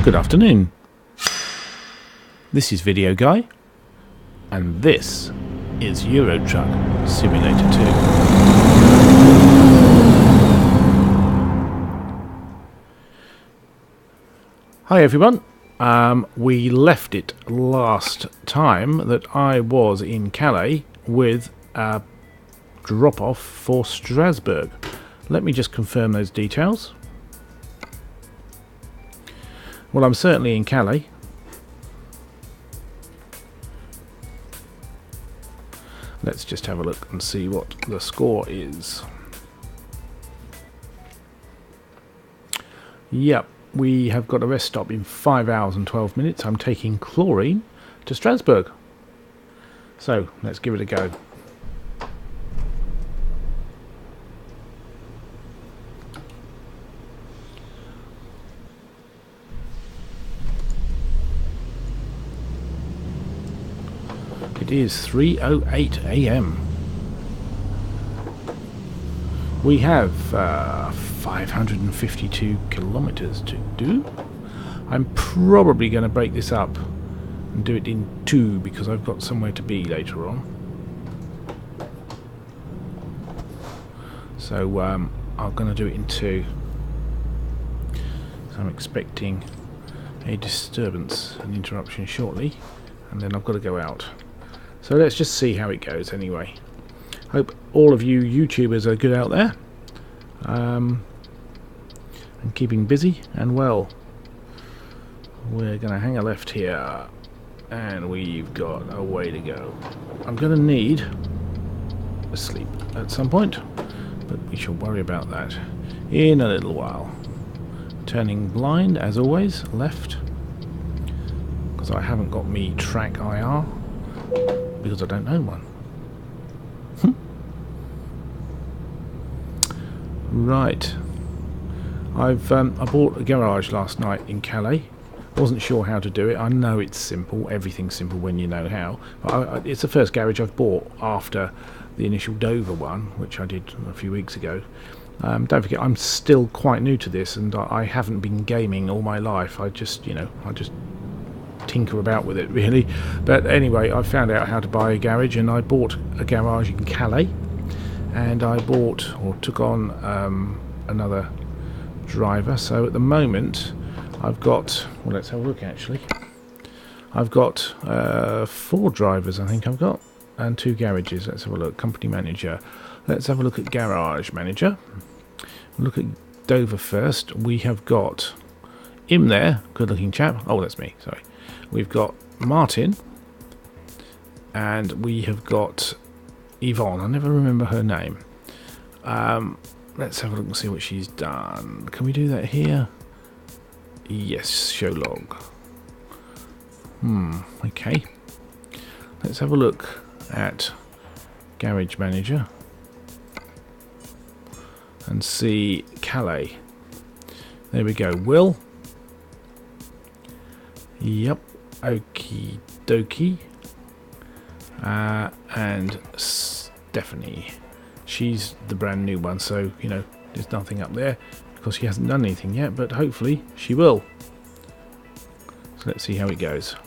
Good afternoon. This is Video Guy, and this is Euro Truck Simulator 2. Hi everyone. We left it last time that I was in Calais with a drop-off for Strasbourg. Let me just confirm those details. Well, I'm certainly in Calais. Let's just have a look and see what the score is. Yep, we have got a rest stop in 5 hours and 12 minutes. I'm taking chlorine to Strasbourg. So, let's give it a go. It is 3:08 AM. We have 552 kilometers to do. I'm probably going to break this up and do it in two because I've got somewhere to be later on. So I'm going to do it in two. So I'm expecting a disturbance, an interruption shortly, and then I've got to go out. So let's just see how it goes anyway. Hope all of you YouTubers are good out there. And keeping busy and well. We're going to hang a left here. And we've got a way to go. I'm going to need a sleep at some point. But we shall worry about that in a little while. Turning blind as always, left. Because I haven't got me track IR. Because I don't know one. Right. I bought a garage last night in Calais. Wasn't sure how to do it. I know it's simple. Everything's simple when you know how. But it's the first garage I've bought after the initial Dover one, which I did a few weeks ago. Don't forget, I'm still quite new to this, and I haven't been gaming all my life. I just tinker about with it really. But anyway, I found out how to buy a garage, and I bought a garage in Calais, and I bought or took on another driver. So at the moment I've got, well, let's have a look actually. I've got 4 drivers I think I've got, and 2 garages. Let's have a look. Company manager. Let's have a look at garage manager. Look at Dover first. We have got him there, good looking chap. Oh, that's me, sorry. We've got Martin, and we have got Yvonne. I never remember her name. Let's have a look and see what she's done. Can we do that here? Yes, show log. Okay. Let's have a look at Garage Manager and see Calais. There we go. Will. Yep. Okie dokie. And Stephanie. She's the brand new one, so there's nothing up there because she hasn't done anything yet, but hopefully she will. So let's see how it goes.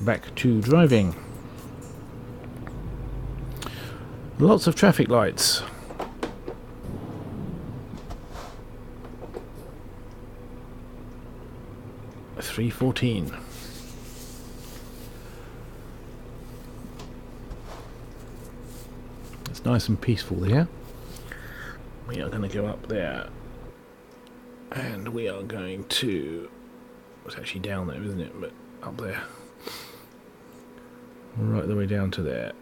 Back to driving. Lots of traffic lights. .314. It's nice and peaceful here. We are going to go up there, and we are going to, it's actually down there, isn't it, but up there, right the way down to there.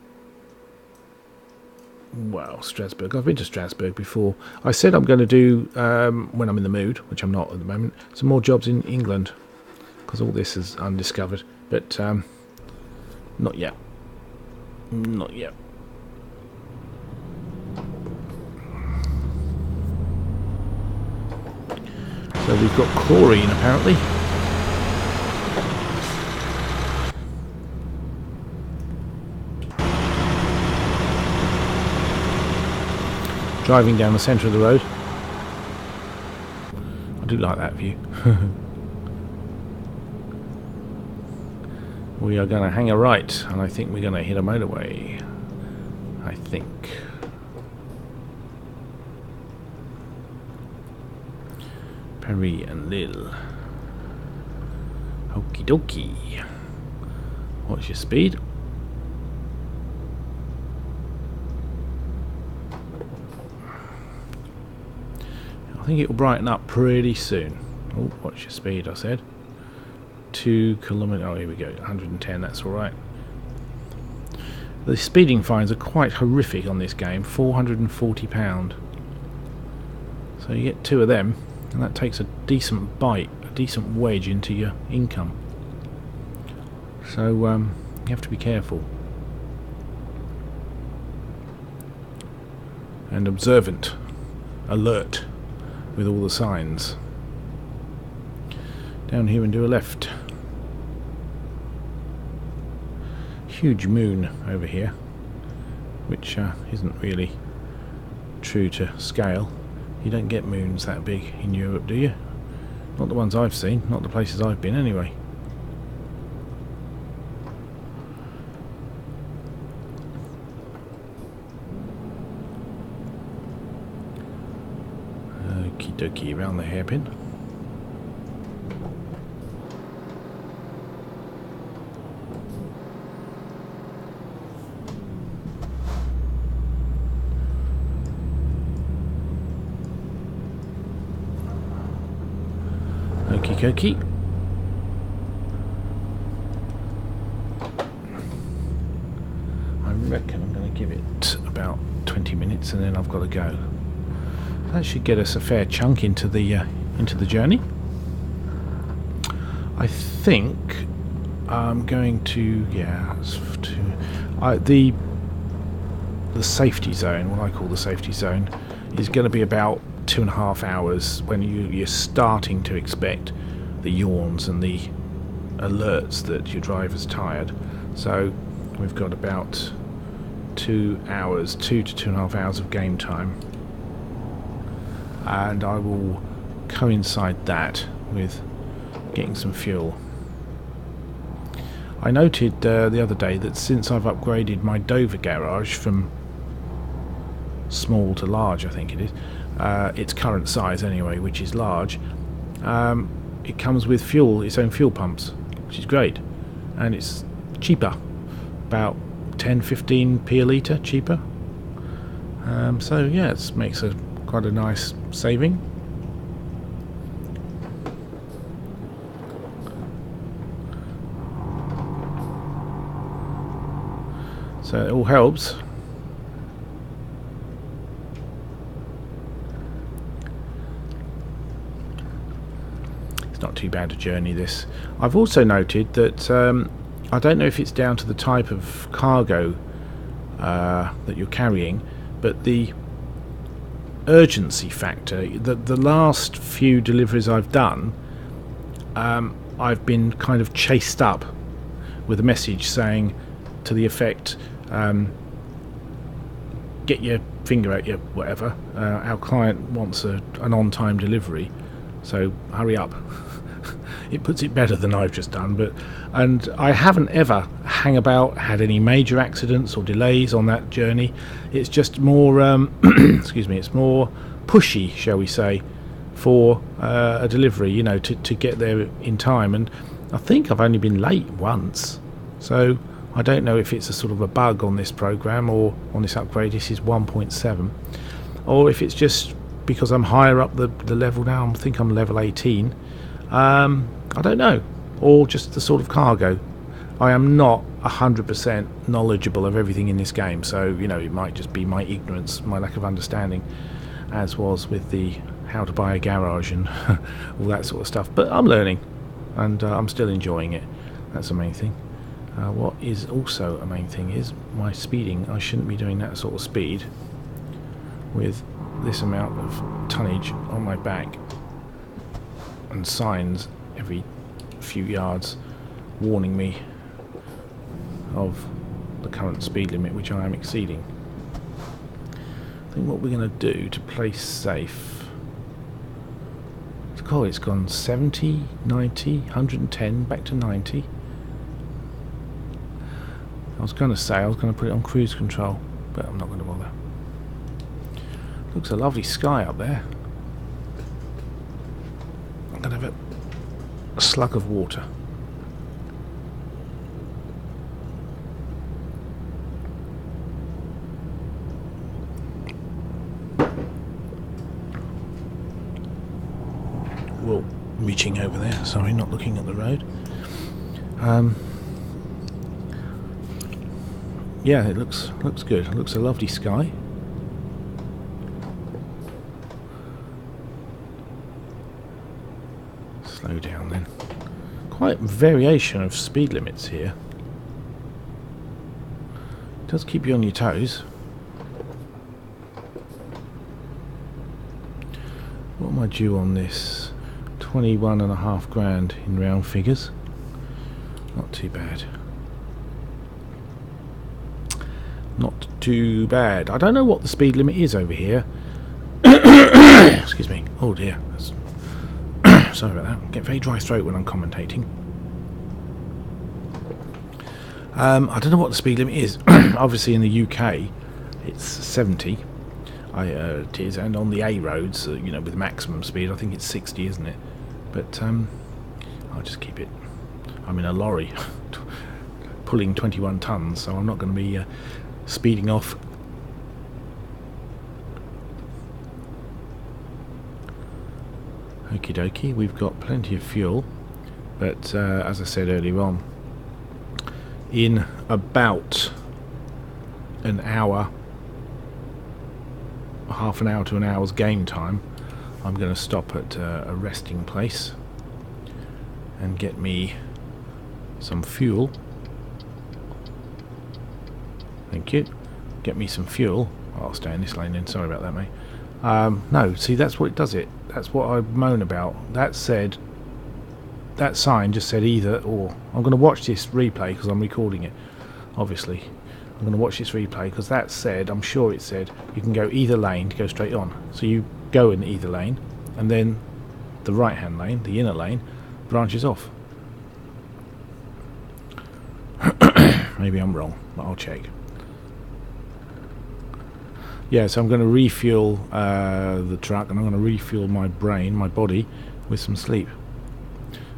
Wow, Strasbourg. I've been to Strasbourg before. I said I'm going to do, when I'm in the mood, which I'm not at the moment, some more jobs in England, because all this is undiscovered, but not yet. Not yet. So we've got chlorine apparently. Driving down the centre of the road. I do like that view. we are going to hang a right, and I think we're going to hit a motorway. I think. Paris and Lille. Okie dokie. What's your speed? I think it will brighten up pretty soon. Oh, what's your speed? I said 2 kilometers. Oh, here we go. 110. That's all right. The speeding fines are quite horrific on this game. £440. So you get 2 of them, and that takes a decent bite, a decent wedge into your income. So you have to be careful and observant, alert with all the signs. Down here and do a left. Huge moon over here, which isn't really true to scale. You don't get moons that big in Europe, do you? Not the ones I've seen, not the places I've been anyway. Okie dokie, around the hairpin. Okie dokie. I reckon I'm going to give it about 20 minutes and then I've got to go. That should get us a fair chunk into the journey. I think I'm going to the safety zone. What I call the safety zone is going to be about 2.5 hours when you're starting to expect the yawns and the alerts that your driver's tired. So we've got about 2 to 2.5 hours of game time, and I will coincide that with getting some fuel. I noted the other day that since I've upgraded my Dover garage from small to large, I think it is, its current size anyway, which is large, it comes with its own fuel pumps, which is great, and it's cheaper, about 10-15p a litre cheaper. So yeah, it makes quite a nice saving. So it all helps. It's not too bad a journey, this. I've also noted that I don't know if it's down to the type of cargo that you're carrying, but the urgency factor, the last few deliveries I've done, I've been kind of chased up with a message saying to the effect, get your finger out your whatever, our client wants an on-time delivery, so hurry up. It puts it better than I've just done, and I haven't ever had any major accidents or delays on that journey. It's just more excuse me, it's more pushy, shall we say, for a delivery, to get there in time. And I think I've only been late once, so I don't know if it's a sort of a bug on this program or on this upgrade. This is 1.7, or if it's just because I'm higher up the level now. I think I'm level 18. I don't know, or just the sort of cargo. I am not 100% knowledgeable of everything in this game, so it might just be my ignorance, my lack of understanding, as was with the how to buy a garage and all that sort of stuff. But I'm learning, and I'm still enjoying it. That's the main thing. What is also a main thing is my speeding. I shouldn't be doing that sort of speed with this amount of tonnage on my back and signs every few yards warning me of the current speed limit, which I am exceeding. I think what we're going to do to play safe, it's gone 70, 90, 110, back to 90. was going to say I was going to put it on cruise control, but I'm not going to bother. Looks a lovely sky up there. I'm going to have a slug of water. Well, reaching over there, sorry, not looking at the road. Yeah, it looks good. It looks a lovely sky. Slow down then. Quite variation of speed limits here. It does keep you on your toes. What am I due on this? 21.5 grand in round figures. Not too bad. Not too bad. I don't know what the speed limit is over here. Excuse me. Oh dear. Sorry about that. I get very dry throat when I'm commentating. I don't know what the speed limit is. Obviously in the UK it's 70. It is, and on the A roads, you know, with maximum speed, I think it's 60, isn't it? But I'll just keep it. I'm in a lorry pulling 21 tons, so I'm not going to be speeding off. Okie dokie, we've got plenty of fuel, but as I said earlier on, in about an hour, half an hour to an hour's game time, I'm going to stop at a resting place and get me some fuel. Thank you. Get me some fuel. I'll stay in this lane then, sorry about that, mate. No, see, that's what it does it. That's what I moan about. That said, that sign just said either or. I'm going to watch this replay because I'm recording it, obviously. I'm going to watch this replay because that said, I'm sure it said, you can go either lane to go straight on. So you go in either lane, and then the right hand lane, the inner lane, branches off. Maybe I'm wrong, but I'll check. Yeah, so I'm going to refuel the truck, and I'm going to refuel my brain, my body, with some sleep.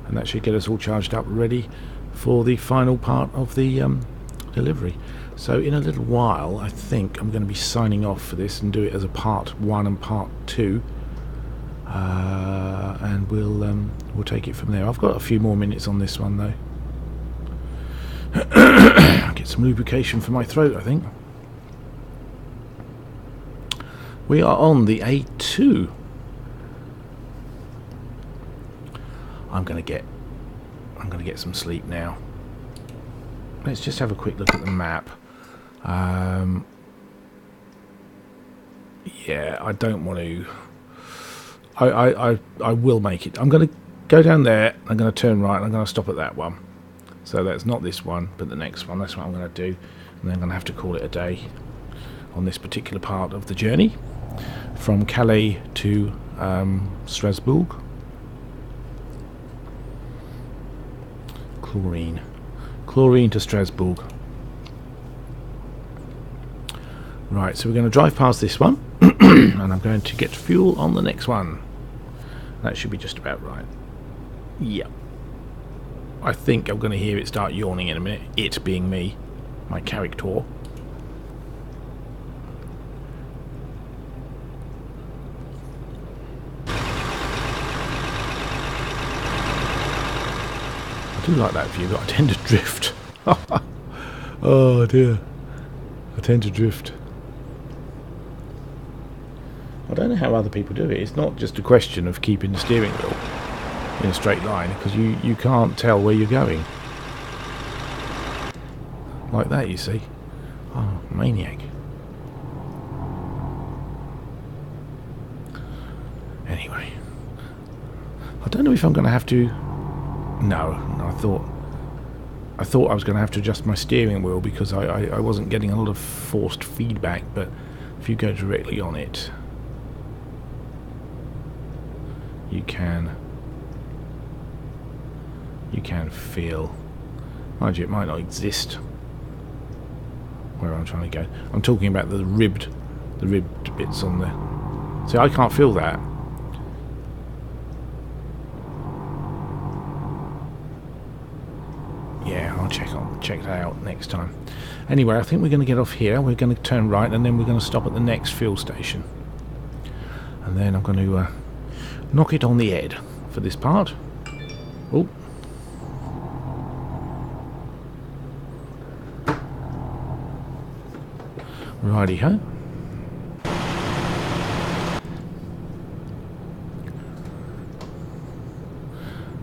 And that should get us all charged up, ready for the final part of the delivery. So in a little while, I think I'm going to be signing off for this and do it as a part 1 and part 2. And we'll take it from there. I've got a few more minutes on this one, though. Get some lubrication for my throat, I think. We are on the A2. I'm gonna get some sleep now. Let's just have a quick look at the map. Yeah, I don't want to. I will make it. I'm gonna go down there. I'm gonna turn right. And I'm gonna stop at that one. So that's not this one, but the next one. That's what I'm gonna do, and then I'm gonna have to call it a day on this particular part of the journey from Calais to Strasbourg. Chlorine to Strasbourg. Right, so we're going to drive past this one and I'm going to get fuel on the next one. That should be just about right. Yeah. I think I'm going to hear it start yawning in a minute. It being me, my character. I do like that view, but I tend to drift. Oh dear. I tend to drift. I don't know how other people do it. It's not just a question of keeping the steering wheel in a straight line, because you can't tell where you're going. Like that, you see. Oh, maniac. Anyway. I don't know if I'm going to have to... No, I thought I was going to have to adjust my steering wheel because I wasn't getting a lot of forced feedback, but if you go directly on it, you can feel, mind you, it might not exist where I'm trying to go. I'm talking about the ribbed bits on there. See, I can't feel that. Yeah, I'll check that out next time. Anyway, I think we're going to get off here. We're going to turn right, and then we're going to stop at the next fuel station. And then I'm going to knock it on the head for this part. Oh. Righty-ho.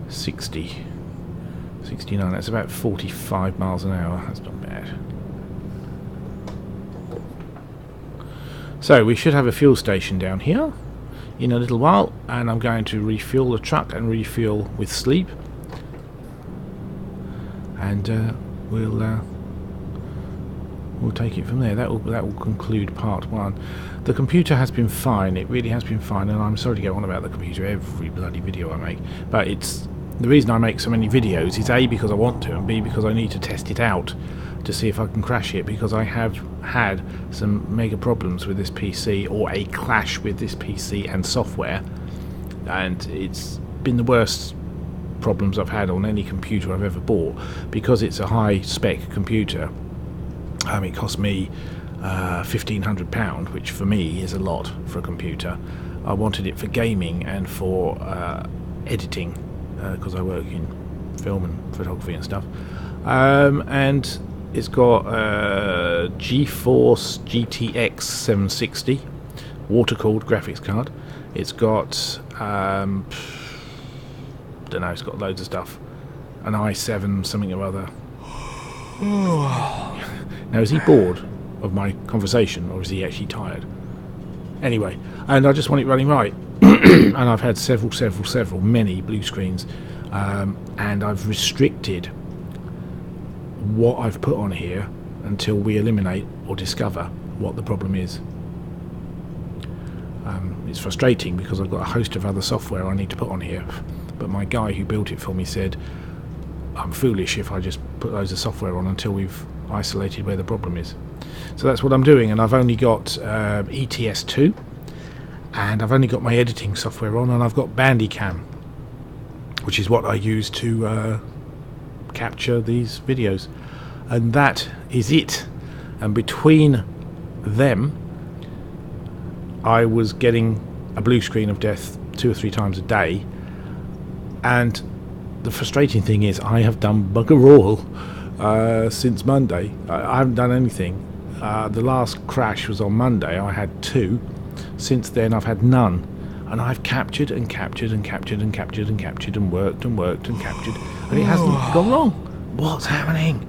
60. 69, that's about 45 miles an hour. That's not bad. So we should have a fuel station down here in a little while, and I'm going to refuel the truck and refuel with sleep, and we'll take it from there. That will conclude part one. The computer has been fine. It really has been fine, and I'm sorry to go on about the computer every bloody video I make, but it's the reason I make so many videos is A, because I want to, and B, because I need to test it out to see if I can crash it, because I have had some mega problems with this PC, or a clash with this PC and software, and it's been the worst problems I've had on any computer I've ever bought, because it's a high spec computer. It cost me £1,500, which for me is a lot for a computer. I wanted it for gaming and for editing, because I work in film and photography and stuff, and it's got GeForce GTX 760 water-cooled graphics card. It's got don't know, it's got loads of stuff, an i7 something or other. Now, is he bored of my conversation, or is he actually tired? Anyway, and I just want it running right. And I've had many blue screens, and I've restricted what I've put on here until we eliminate or discover what the problem is. It's frustrating because I've got a host of other software I need to put on here, but my guy who built it for me said I'm foolish if I just put loads of software on until we've isolated where the problem is. So that's what I'm doing, and I've only got ETS 2, and I've only got my editing software on, and I've got Bandicam, which is what I use to capture these videos, and that is it. And between them, I was getting a blue screen of death 2 or 3 times a day, and the frustrating thing is I have done bugger all since Monday. I haven't done anything. The last crash was on Monday. I had 2. Since then I've had none, and I've captured and captured and captured and captured and captured and worked and worked and captured, and it hasn't gone wrong. What's happening?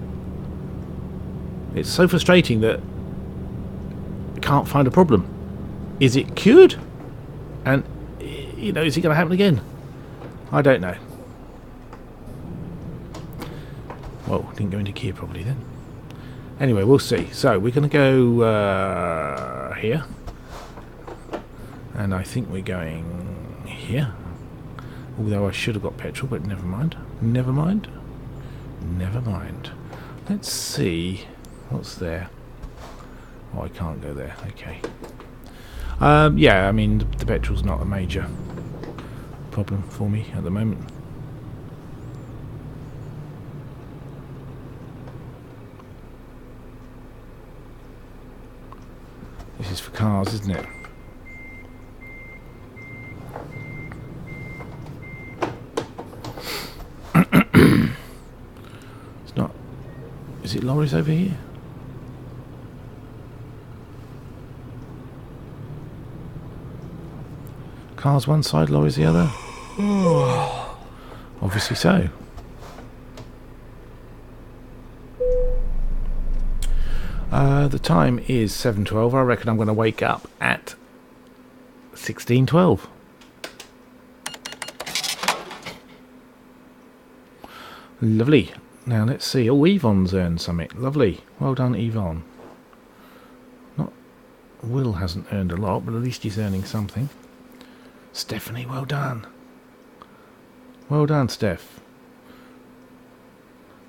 It's so frustrating that I can't find a problem. Is it cured? And is it going to happen again? I don't know. Well, didn't go into gear properly then. Anyway, we'll see. So we're going to go here, and I think we're going here. Although I should have got petrol, but never mind. Never mind. Never mind. Let's see what's there. Oh, I can't go there. Okay. Yeah, I mean the petrol's not a major problem for me at the moment. This is for cars, isn't it? It's not. Is it lorries over here? Cars one side, lorries the other? Obviously so. The time is 7:12. I reckon I'm going to wake up at 16:12. Lovely. Now let's see. Oh, Yvonne's earned something. Lovely. Well done, Yvonne. Will hasn't earned a lot, but at least he's earning something. Stephanie, well done. Well done, Steph.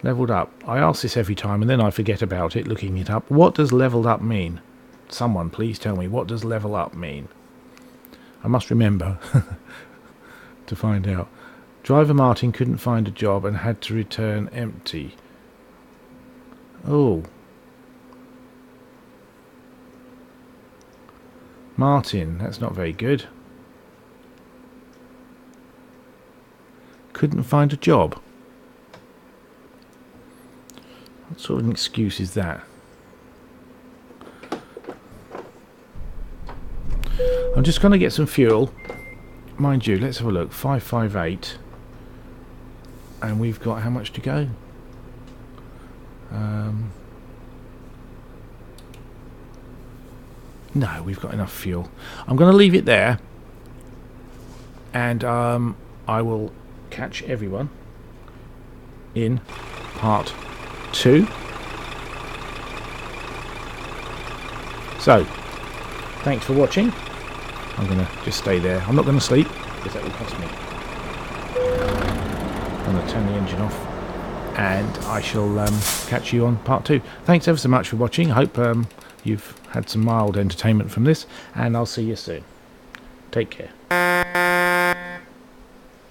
Leveled up. I ask this every time and then I forget about it, looking it up. What does leveled up mean? Someone please tell me, what does level up mean? I must remember to find out. Driver Martin couldn't find a job and had to return empty. Oh. Martin, that's not very good. Couldn't find a job. What sort of an excuse is that? I'm just going to get some fuel. Mind you, let's have a look. 558. And we've got how much to go? No, we've got enough fuel. I'm going to leave it there. And I will catch everyone in part 2. So, thanks for watching. I'm going to just stay there. I'm not going to sleep because that will cost me. I'm going to turn the engine off and I shall catch you on part 2. Thanks ever so much for watching. I hope you've had some mild entertainment from this, and I'll see you soon. Take care.